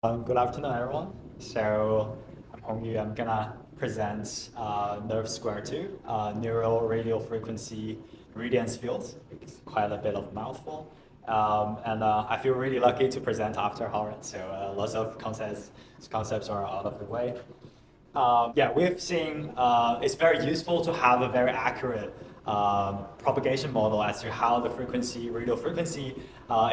Good afternoon, everyone. So I'm Hongyu. I'm gonna present NeRF2, Neural Radio Frequency Radiance Fields. It's quite a bit of mouthful. And I feel really lucky to present after Howard. So lots of concepts are out of the way. Yeah, we've seen it's very useful to have a very accurate propagation model as to how the radio frequency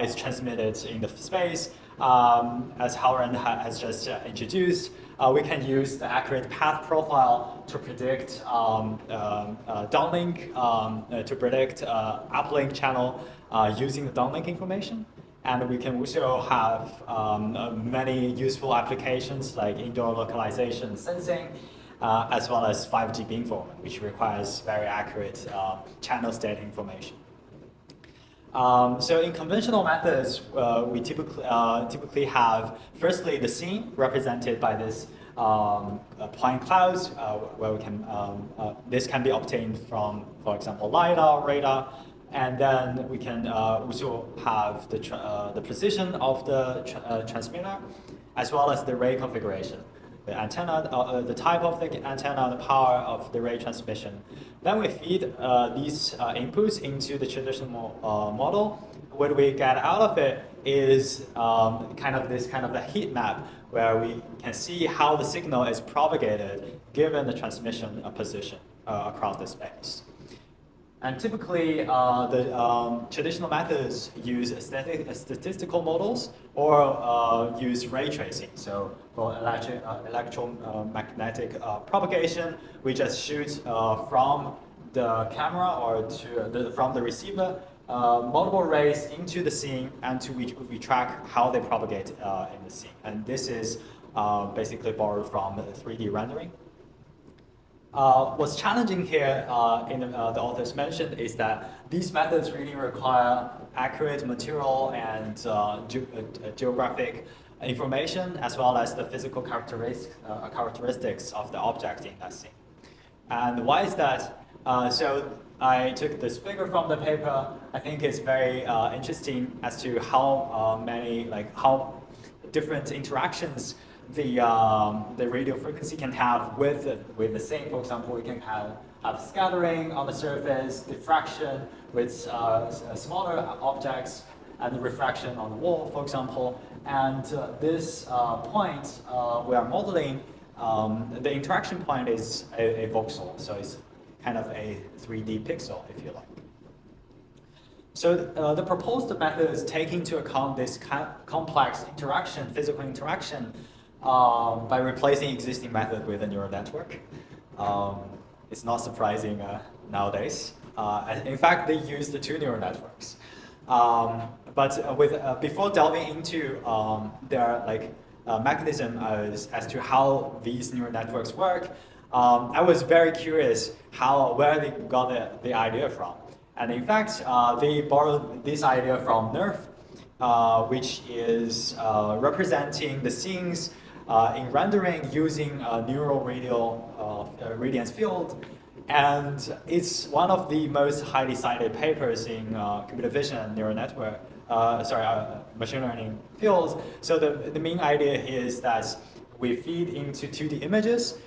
is transmitted in the space. As Howard has just introduced, we can use the accurate path profile to predict downlink, to predict uplink channel using the downlink information. And we can also have many useful applications like indoor localization sensing, as well as 5G beamforming, which requires very accurate channel state information. So in conventional methods, we typically have, firstly, the scene represented by this point clouds, where we can, this can be obtained from, for example, LiDAR, radar, and then we can also have the precision of the transmitter, as well as the array configuration, the antenna, the type of the antenna, the power of the ray transmission. Then we feed these inputs into the traditional model. What we get out of it is kind of a heat map where we can see how the signal is propagated given the transmission position across the space. And typically, the traditional methods use statistical models or use ray tracing. So for electromagnetic propagation, we just shoot from the camera or from the receiver multiple rays into the scene, and we track how they propagate in the scene. And this is basically borrowed from 3D rendering. What's challenging here, the authors mentioned, is that these methods really require accurate material and geographic information, as well as the physical characteristics of the object in that scene. And why is that? So I took this figure from the paper. I think it's very interesting as to how how different interactions the radio frequency can have with the scene. For example, we can have scattering on the surface, diffraction with smaller objects, and refraction on the wall, for example. And this point we are modeling, the interaction point is a voxel, so it's kind of a 3D pixel, if you like. So the proposed methods take into account this complex interaction, physical interaction, by replacing existing method with a neural network. It's not surprising nowadays. In fact, they use the two neural networks. But before delving into their mechanism as to how these neural networks work, I was very curious where they got the idea from. And in fact, they borrowed this idea from NeRF, which is representing the scenes in rendering using a neural radiance field. And it's one of the most highly cited papers in computer vision neural network, machine learning fields. So the main idea is that we feed into 2D images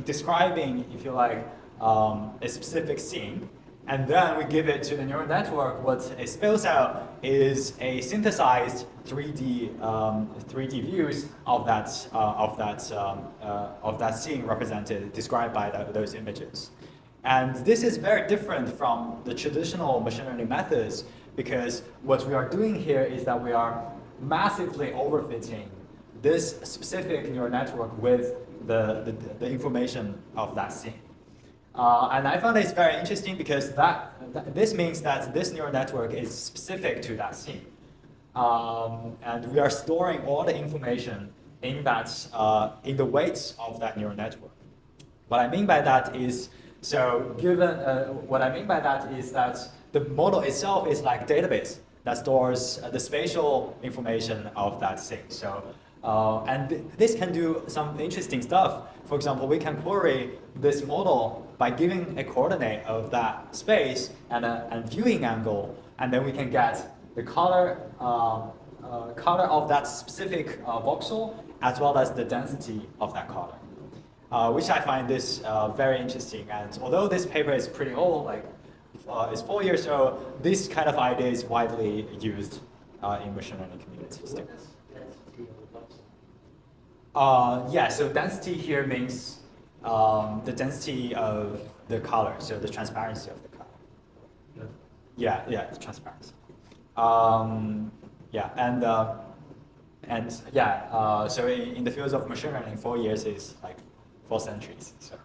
describing, if you like, a specific scene. And then we give it to the neural network. What it spills out is a synthesized 3D views of that scene described by those images. And this is very different from the traditional machine learning methods, because what we are doing here is that we are massively overfitting this specific neural network with the information of that scene. And I found it's very interesting because this means that this neural network is specific to that scene. And we are storing all the information in the weights of that neural network. What I mean by that is, that the model itself is like database that stores the spatial information of that scene. So, and this can do some interesting stuff. For example, we can query this model by giving a coordinate of that space and a viewing angle, and then we can get the color color of that specific voxel as well as the density of that color, which I find this very interesting. And although this paper is pretty old, like it's 4 years old, this kind of idea is widely used in machine learning communities too. Yeah, so density here means the density of the color, so the transparency of the color. Yeah, the transparency. Yeah, and yeah, so in the fields of machine learning, 4 years is like 4 centuries. So,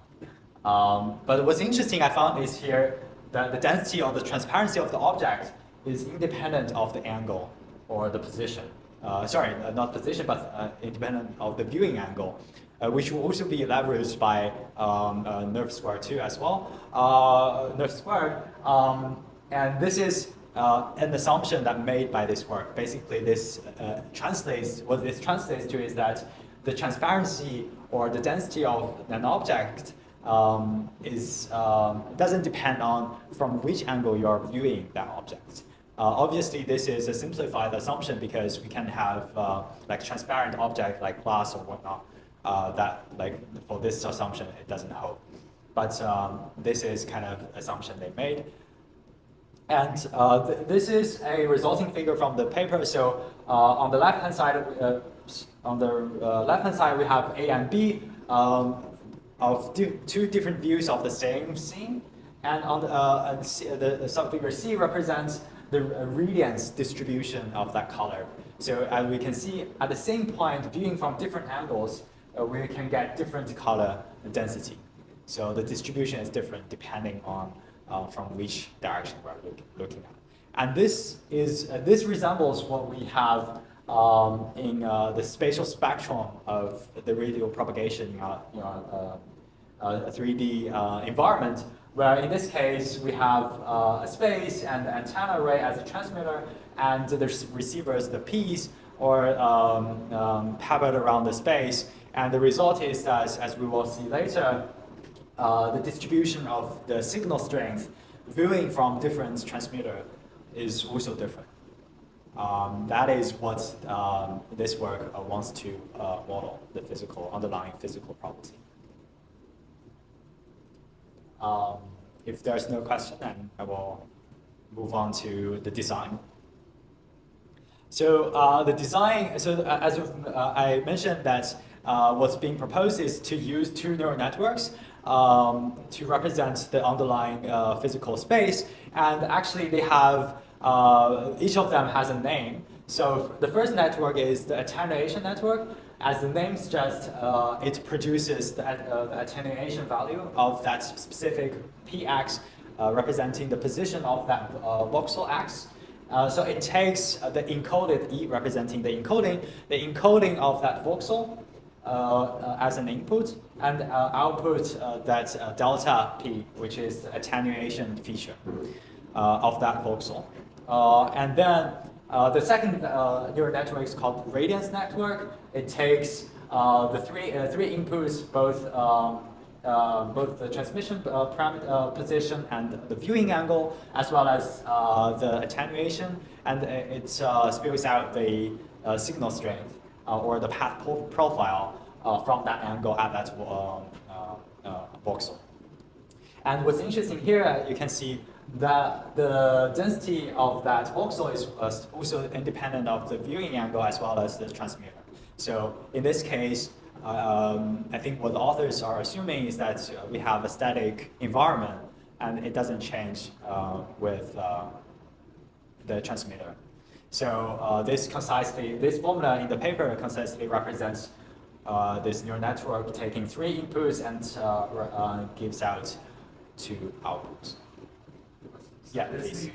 but what's interesting I found is here that the density or the transparency of the object is independent of the angle or the position. Sorry, not position, but independent of the viewing angle, which will also be leveraged by NeRF2 as well. NeRF2, and this is an assumption that made by this work. Basically, this what this translates to is that the transparency or the density of an object doesn't depend on from which angle you're viewing that object. Obviously, this is a simplified assumption because we can have like transparent object like glass or whatnot that like for this assumption it doesn't hold. But this is kind of assumption they made. And this is a resulting figure from the paper. So on the left-hand side, we have A and B of two different views of the same scene, and on the subfigure C represents the radiance distribution of that color. So as we can see, at the same point, viewing from different angles, we can get different color density. So the distribution is different depending on from which direction we're looking at. And this resembles what we have in the spatial spectrum of the radio propagation in a 3D environment, where in this case we have a space and the antenna array as a transmitter, and the receivers, the P's, or peppered around the space. And the result is that, as we will see later, the distribution of the signal strength viewing from different transmitter is also different. That is what this work wants to model, the underlying physical property. If there's no question, then I will move on to the design. So the design, so as I mentioned that what's being proposed is to use 2 neural networks to represent the underlying physical space. And actually they have, each of them has a name. So the first network is the attenuation network. As the name suggests, it produces the attenuation value of that specific px representing the position of that voxel x. So it takes the encoded E representing the encoding of that voxel as an input, and output that delta P, which is the attenuation feature of that voxel. And then the second neural network is called radiance network. It takes the three inputs, both the transmission position and the viewing angle, as well as the attenuation, and it spills out the signal strength or the path profile from that angle at that voxel. And what's interesting here, you can see that the density of that voxel is also independent of the viewing angle as well as the transmitter. So in this case, I think what the authors are assuming is that we have a static environment and it doesn't change with the transmitter. So this formula in the paper concisely represents this neural network taking 3 inputs and gives out 2 outputs. Yeah, please.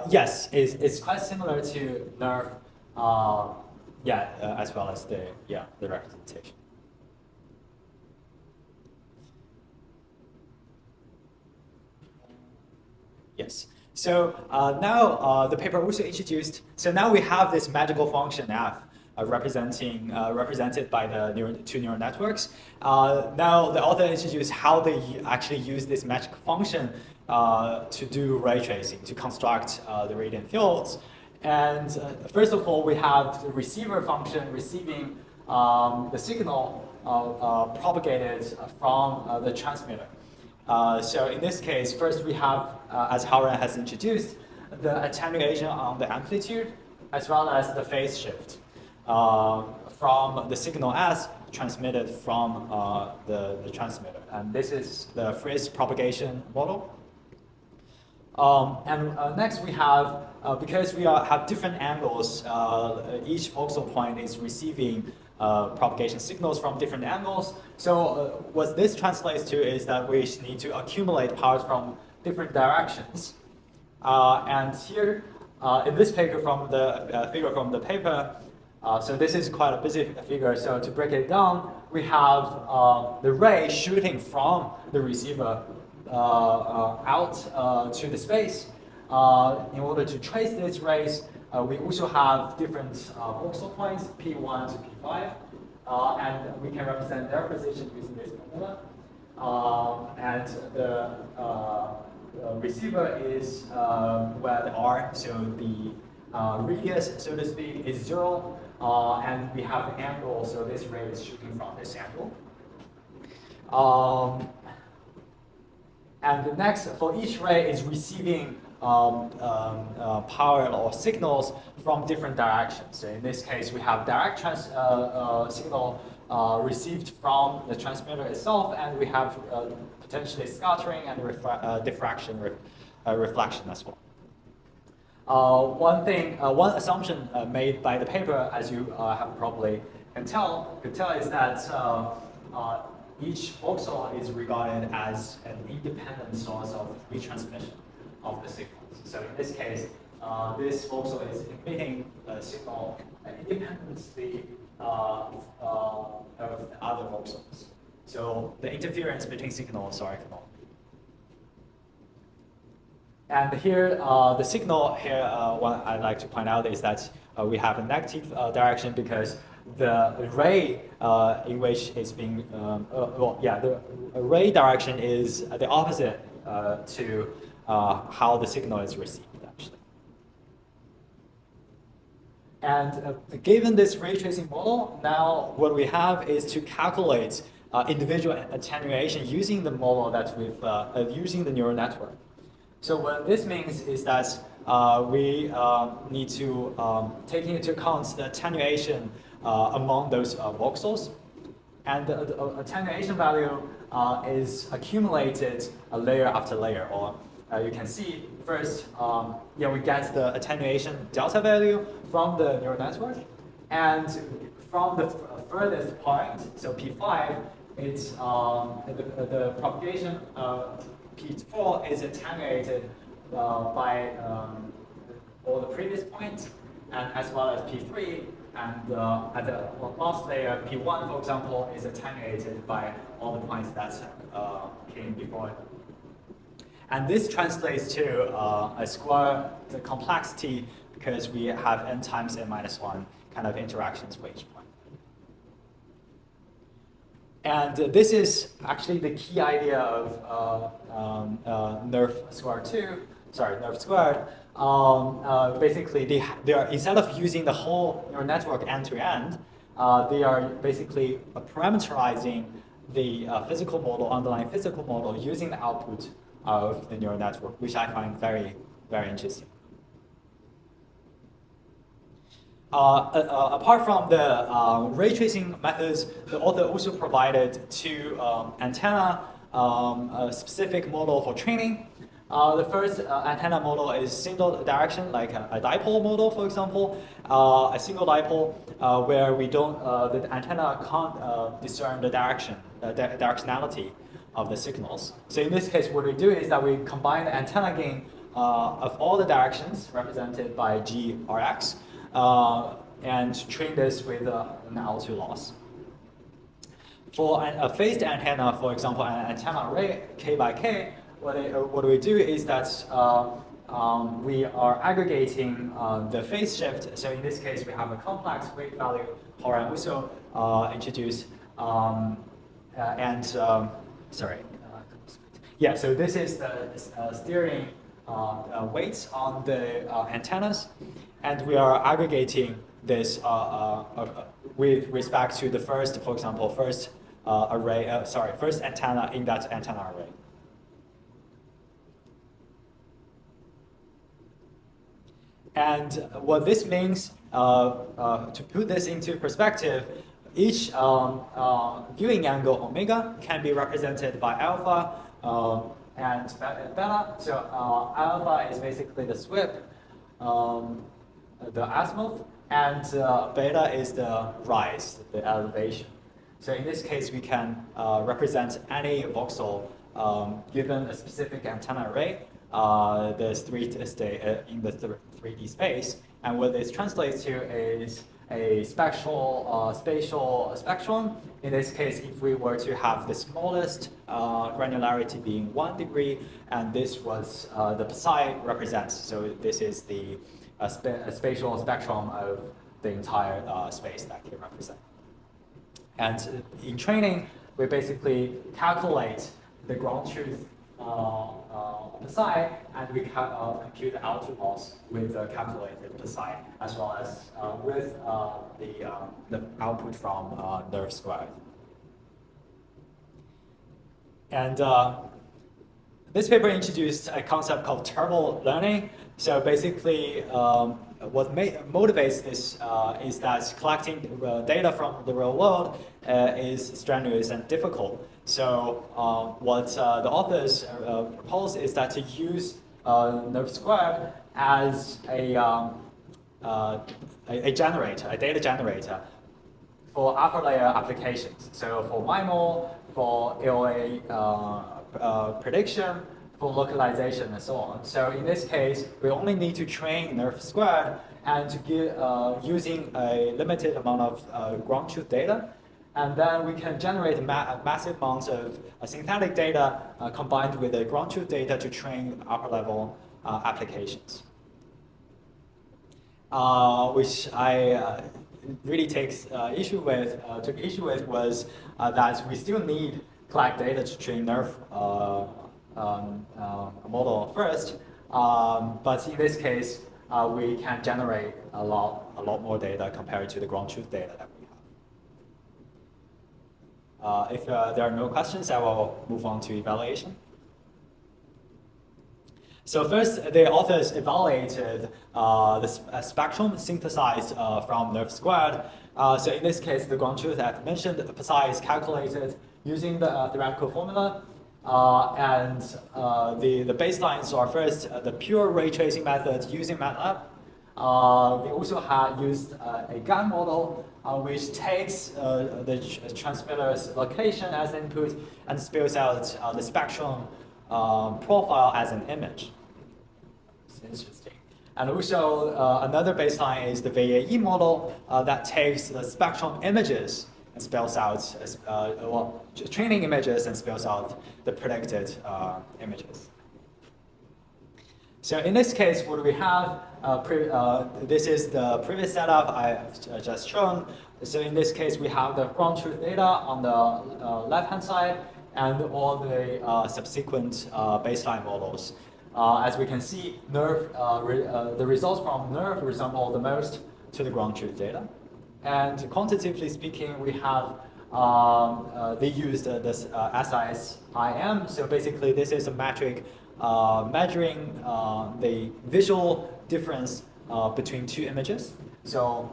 Yes, it's quite similar to NeRF, as well as the representation. Yes. So now the paper also introduced. So now we have this magical function f represented by the 2 neural networks. Now the author introduced how they actually use this magic function to do ray tracing, to construct the radiant fields. And first of all, we have the receiver function receiving the signal propagated from the transmitter. So in this case, first we have, as Howard has introduced, the attenuation on the amplitude as well as the phase shift from the signal S transmitted from the transmitter. And this is the Friis propagation model. Next we have, because we have different angles, each voxel point is receiving propagation signals from different angles. So what this translates to is that we need to accumulate powers from different directions. And here, in this figure from the paper, so this is quite a busy figure. So to break it down, we have the ray shooting from the receiver out to the space. In order to trace these rays, we also have different voxel points, P1 to P5, and we can represent their position using this formula. And the receiver is where the R, so the radius, so to speak, is 0, and we have the angle, so this ray is shooting from this angle. And the next, for each ray, is receiving power or signals from different directions. So in this case, we have direct signal received from the transmitter itself, and we have potentially scattering and diffraction, reflection as well. One assumption made by the paper, as you have probably could tell, is that each voxel is regarded as an independent source of retransmission of the signals. So in this case, this voxel is emitting a signal independently of the other voxels. So the interference between signals are ignored. And here, the signal here, what I'd like to point out is that we have a negative direction because the ray in which it's being, the ray direction is the opposite to how the signal is received, actually. And given this ray tracing model, now what we have is to calculate individual attenuation using the model that we've, using the neural network. So what this means is that we need to take into account the attenuation among those voxels. And the attenuation value is accumulated layer after layer. Or you can see first, we get the attenuation delta value from the neural network. And from the furthest point, so P5, it's the propagation P4 is attenuated by all the previous points, and as well as P3, and at the last layer, P1, for example, is attenuated by all the points that came before it. And this translates to a square the complexity because we have n times n minus 1 kind of interactions for each point. And this is actually the key idea of NeRF squared. Basically, they are, instead of using the whole neural network end to end, they are basically parameterizing the physical model, underlying physical model, using the output of the neural network, which I find very, very interesting. Apart from the ray tracing methods, the author also provided two antenna specific model for training. The first antenna model is single direction, like a dipole model, for example, a single dipole where we don't, the antenna can't discern the direction, the directionality of the signals. So in this case, what we do is that we combine the antenna gain of all the directions represented by GRX and train this with an L2 loss. For a phased antenna, for example, an antenna array K by K, what we do is that we are aggregating the phase shift. So in this case, we have a complex weight value power and also introduced Yeah, so this is the steering weights on the antennas, and we are aggregating this with respect to the first, for example, first first antenna in that antenna array. And what this means, to put this into perspective, each viewing angle omega can be represented by alpha and beta. So alpha is basically the SWIP, the azimuth, and beta is the rise, the elevation. So in this case, we can represent any voxel given a specific antenna array. There's in the 3D space, and what this translates to is a spatial spectrum. In this case, if we were to have the smallest granularity being 1 degree, and this was the psi represents. So this is the spatial spectrum of the entire space that can represent. And in training, we basically calculate the ground truth psi, and we compute the output loss with the calculated psi, as well as with the output from NeRF squared. And this paper introduced a concept called turbo learning. So basically, what motivates this is that collecting data from the real world is strenuous and difficult. So what the authors propose is that to use NeRF squared as a generator, a data generator for upper layer applications. So for MIMO, for AOA prediction, for localization, and so on. So in this case, we only need to train NeRF squared and to give using a limited amount of ground truth data. And then we can generate massive amounts of synthetic data combined with the ground truth data to train upper level applications. Which I really took issue with was that we still need collect data to train NeRF model first. But in this case, we can generate a lot more data compared to the ground truth data that we have. If there are no questions, I will move on to evaluation. So first, the authors evaluated the spectrum synthesized from NeRF squared. So in this case, the ground truth I've mentioned, the psi is calculated using the theoretical formula. And the baselines are first the pure ray tracing method using MATLAB. We also have used a GAN model which takes the transmitter's location as input and spills out the spectrum profile as an image. It's interesting. And also another baseline is the VAE model that takes the spectrum images and spells out, training images and spells out the predicted images. So in this case, what do we have? This is the previous setup I've just shown. So in this case, we have the ground truth data on the left-hand side and all the subsequent baseline models. As we can see, NeRF, the results from NeRF resemble the most to the ground truth data. And quantitatively speaking, we have, they used this SISIM. So basically, this is a metric measuring the visual difference between two images. So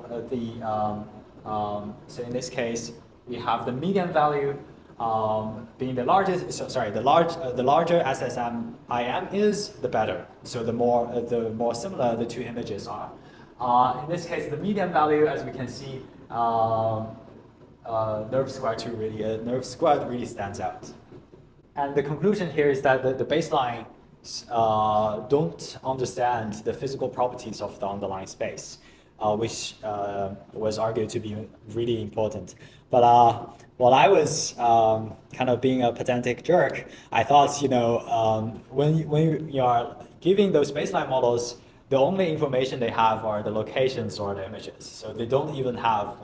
so in this case, we have the median value being the largest. So sorry, the larger SSIM is, the better. So the more similar the two images are. In this case, the median value, as we can see, NeRF squared really stands out. And the conclusion here is that the baselines don't understand the physical properties of the underlying space, which was argued to be really important. But while I was kind of being a pedantic jerk, I thought, when you are giving those baseline models, the only information they have are the locations or the images. So they don't even have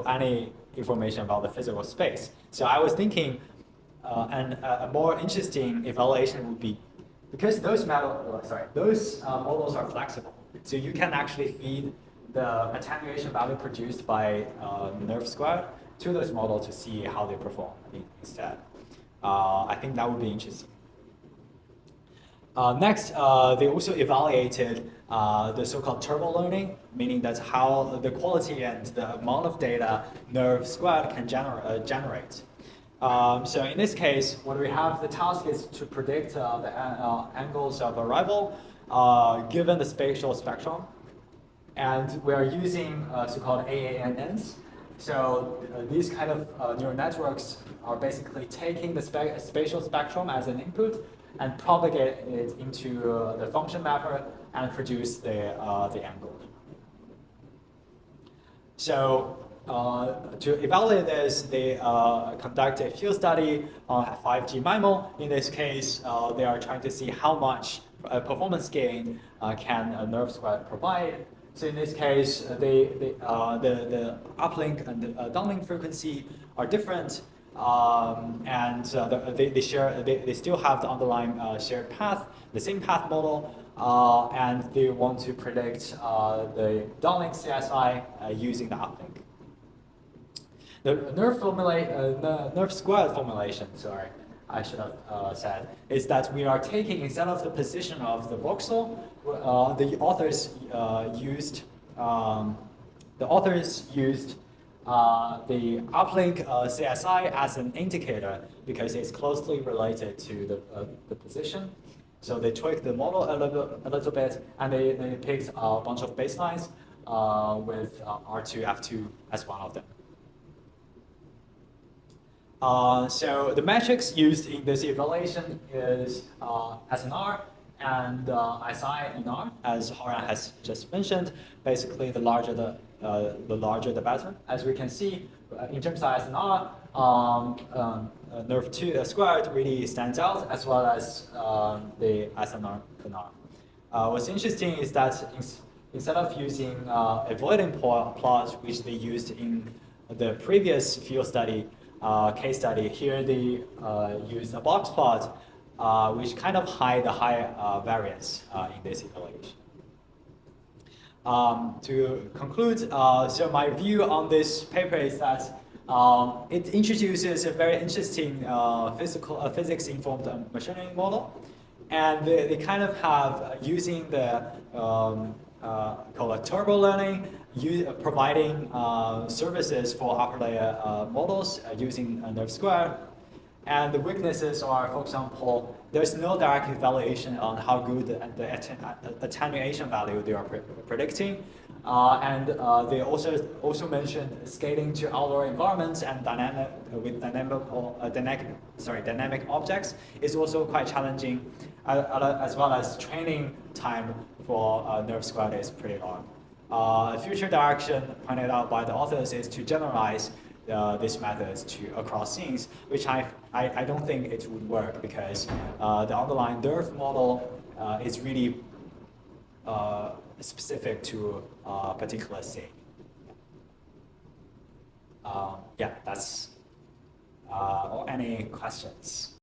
any information about the physical space. So I was thinking, a more interesting evaluation would be, because those models are flexible, so you can actually feed the attenuation value produced by NeRF squared to those models to see how they perform instead. I think that would be interesting. Next, they also evaluated the so-called turbo learning, meaning that's how the quality and the amount of data NeRF squared can generate. So in this case, what we have, the task is to predict the angles of arrival given the spatial spectrum. And we are using so-called AANNs. So these kind of neural networks are basically taking the spatial spectrum as an input and propagate it into the function mapper and produce the angle. So to evaluate this, they conduct a field study on 5G MIMO. In this case, they are trying to see how much performance gain can a NeRF squared provide. So in this case, the uplink and the downlink frequency are different, and they still have the underlying shared path, the same path model, and they want to predict the downlink CSI using the uplink. The NeRF squared formulation, sorry, I should have said, is that we are taking, instead of the position of the voxel, the authors used the uplink CSI as an indicator because it's closely related to the position. So they tweaked the model a little bit, and they picked a bunch of baselines with R2, F2 as one of them. So the metrics used in this evaluation is SNR and SI-NR, as Horan has just mentioned. Basically, the larger the better. As we can see, in terms of SNR, NeRF2 squared really stands out, as well as the SNR. What's interesting is that instead of using avoiding plot, which they used in the previous field study, case study, here they use a box plot, which kind of hide the high variance in this evaluation. To conclude, so my view on this paper is that it introduces a very interesting physics-informed machine learning model, and they kind of have using the called turbo learning, providing services for upper layer models using NeRF squared. And the weaknesses are, for example, there's no direct evaluation on how good the attenuation value they are predicting. And they also mentioned scaling to outdoor environments and dynamic objects is also quite challenging, as well as training time for NeRF squared is pretty long. Future direction pointed out by the authors is to generalize these methods across scenes, which I don't think it would work because the underlying NeRF model is really specific to a particular scene. Yeah, that's any questions?